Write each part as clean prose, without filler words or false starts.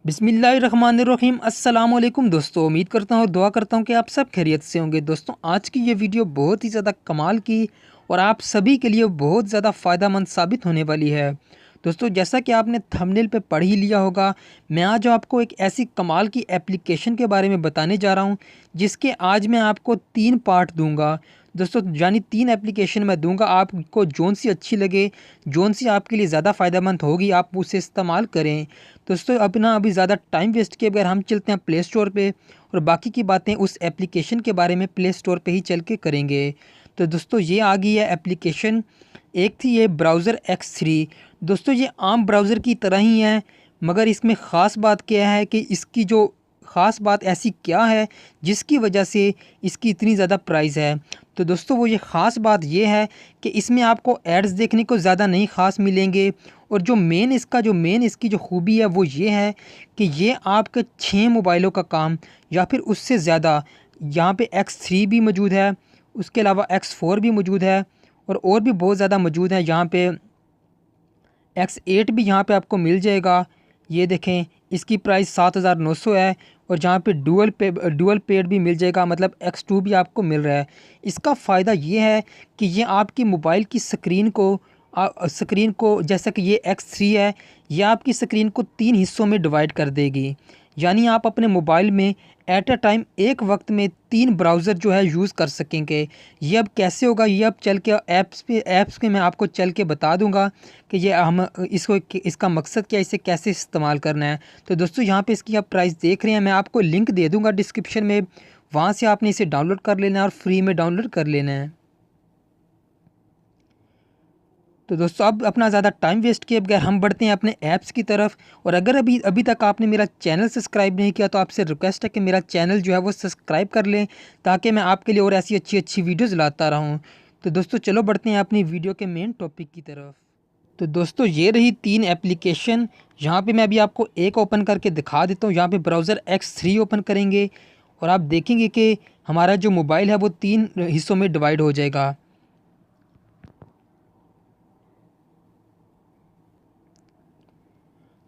बिस्मिल्लाहिर्रहमानिर्रहीम अस्सलाम वालेकुम दोस्तों, उम्मीद करता हूँ और दुआ करता हूँ कि आप सब खैरियत से होंगे। दोस्तों, आज की ये वीडियो बहुत ही ज़्यादा कमाल की और आप सभी के लिए बहुत ज़्यादा फ़ायदेमंद साबित होने वाली है। दोस्तों, जैसा कि आपने थंबनेल पे पढ़ ही लिया होगा, मैं आज आपको एक ऐसी कमाल की एप्लीकेशन के बारे में बताने जा रहा हूँ, जिसके आज मैं आपको 3 पार्ट दूँगा। दोस्तों, यानी 3 एप्लीकेशन मैं दूँगा, आपको जौन सी अच्छी लगे, जौन सी आपके लिए ज़्यादा फ़ायदेमंद होगी, आप उसे इस्तेमाल करें। दोस्तों, अब ना अभी ज़्यादा टाइम वेस्ट किए बगैर हम चलते हैं प्ले स्टोर पे और बाकी की बातें उस एप्लीकेशन के बारे में प्ले स्टोर पे ही चल के करेंगे। तो दोस्तों, ये आ गई है एप्लीकेशन। एक थी ये ब्राउज़र X3। दोस्तों, ये आम ब्राउज़र की तरह ही है, मगर इसमें ख़ास बात क्या है कि इसकी जो ख़ास बात ऐसी क्या है जिसकी वजह से इसकी इतनी ज़्यादा प्राइस है। तो दोस्तों, वो ये ख़ास बात ये है कि इसमें आपको एड्स देखने को ज़्यादा नहीं ख़ास मिलेंगे, और जो मेन इसकी जो खूबी है वो ये है कि ये आपके 6 मोबाइलों का काम या फिर उससे ज़्यादा, यहाँ पे X3 भी मौजूद है, उसके अलावा X4 भी मौजूद है और भी बहुत ज़्यादा मौजूद है। यहाँ पे X8 भी यहाँ पे आपको मिल जाएगा। ये देखें, इसकी प्राइस 7,900 है और जहाँ पे डुअल पेड भी मिल जाएगा, मतलब X2 भी आपको मिल रहा है। इसका फ़ायदा ये है कि ये आपकी मोबाइल की स्क्रीन को जैसा कि ये X3 है, ये आपकी स्क्रीन को 3 हिस्सों में डिवाइड कर देगी। यानी आप अपने मोबाइल में एट अ टाइम एक वक्त में 3 ब्राउज़र जो है यूज़ कर सकेंगे। ये अब कैसे होगा, ये अब चल के ऐप्स पे मैं आपको चल के बता दूंगा कि ये हम इसका मकसद क्या है, इसे कैसे इस्तेमाल करना है। तो दोस्तों, यहाँ पे इसकी आप प्राइस देख रहे हैं, मैं आपको लिंक दे दूंगा डिस्क्रिप्शन में, वहाँ से आपने इसे डाउनलोड कर लेना है और फ्री में डाउनलोड कर लेना है। तो दोस्तों, अब अपना ज़्यादा टाइम वेस्ट किए बगैर हम बढ़ते हैं अपने ऐप्स की तरफ। और अगर अभी अभी तक आपने मेरा चैनल सब्सक्राइब नहीं किया तो आपसे रिक्वेस्ट है कि मेरा चैनल जो है वो सब्सक्राइब कर लें, ताकि मैं आपके लिए और ऐसी अच्छी अच्छी वीडियोज़ लाता रहूँ। तो दोस्तों, चलो बढ़ते हैं अपनी वीडियो के मेन टॉपिक की तरफ। तो दोस्तों, ये रही 3 एप्लीकेशन। यहाँ पे मैं अभी आपको एक ओपन करके दिखा देता हूँ। यहाँ पे ब्राउज़र X3 ओपन करेंगे और आप देखेंगे कि हमारा जो मोबाइल है वो 3 हिस्सों में डिवाइड हो जाएगा।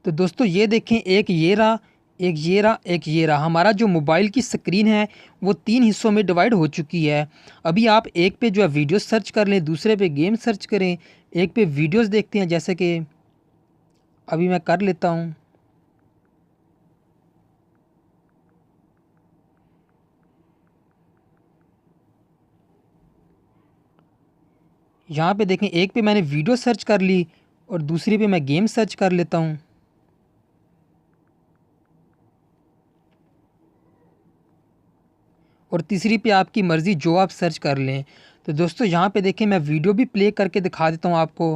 तो दोस्तों, ये देखें, एक ये रहा, एक ये रहा, एक ये रहा। हमारा जो मोबाइल की स्क्रीन है वो 3 हिस्सों में डिवाइड हो चुकी है। अभी आप एक पे जो है वीडियो सर्च कर लें, दूसरे पे गेम सर्च करें, एक पे वीडियोस देखते हैं, जैसे कि अभी मैं कर लेता हूँ। यहाँ पे देखें, एक पे मैंने वीडियो सर्च कर ली और दूसरी पे मैं गेम सर्च कर लेता हूँ। और तीसरी पे आपकी मर्ज़ी, जो आप सर्च कर लें। तो दोस्तों, यहाँ पे देखें, मैं वीडियो भी प्ले करके दिखा देता हूँ आपको।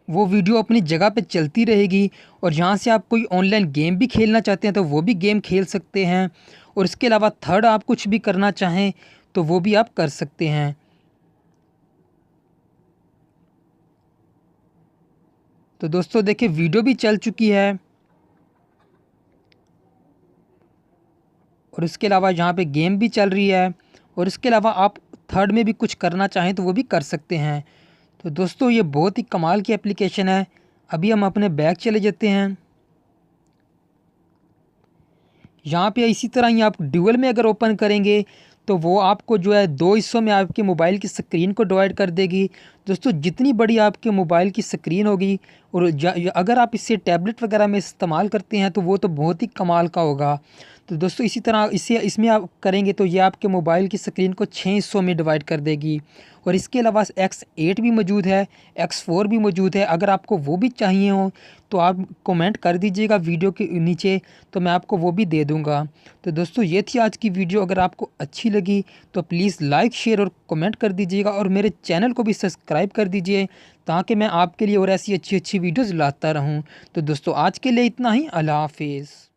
वो वीडियो अपनी जगह पे चलती रहेगी और यहाँ से आप कोई ऑनलाइन गेम भी खेलना चाहते हैं तो वो भी गेम खेल सकते हैं, और इसके अलावा थर्ड आप कुछ भी करना चाहें तो वो भी आप कर सकते हैं। तो दोस्तों, देखिए, वीडियो भी चल चुकी है और इसके अलावा यहाँ पे गेम भी चल रही है, और इसके अलावा आप थर्ड में भी कुछ करना चाहें तो वो भी कर सकते हैं। तो दोस्तों, ये बहुत ही कमाल की एप्लीकेशन है। अभी हम अपने बैग चले जाते हैं। यहाँ पे इसी तरह ही आप ड्यूअल में अगर ओपन करेंगे तो वो आपको जो है 2 हिस्सों में आपके मोबाइल की स्क्रीन को डिवाइड कर देगी। दोस्तों, जितनी बड़ी आपके मोबाइल की स्क्रीन होगी, और अगर आप इसे टैबलेट वगैरह में इस्तेमाल करते हैं तो वो तो बहुत ही कमाल का होगा। तो दोस्तों, इसी तरह इसमें आप करेंगे तो ये आपके मोबाइल की स्क्रीन को 6 हिस्सों में डिवाइड कर देगी। और इसके अलावा X8 भी मौजूद है, X4 भी मौजूद है। अगर आपको वो भी चाहिए हो तो आप कमेंट कर दीजिएगा वीडियो के नीचे, तो मैं आपको वो भी दे दूँगा। तो दोस्तों, ये थी आज की वीडियो। अगर आपको अच्छी लगी तो प्लीज़ लाइक, शेयर और कमेंट कर दीजिएगा, और मेरे चैनल को भी सब्सक्राइब कर दीजिए, ताकि मैं आपके लिए और ऐसी अच्छी अच्छी वीडियोज़ लाता रहूँ। तो दोस्तों, आज के लिए इतना ही। अल्लाह हाफिज़।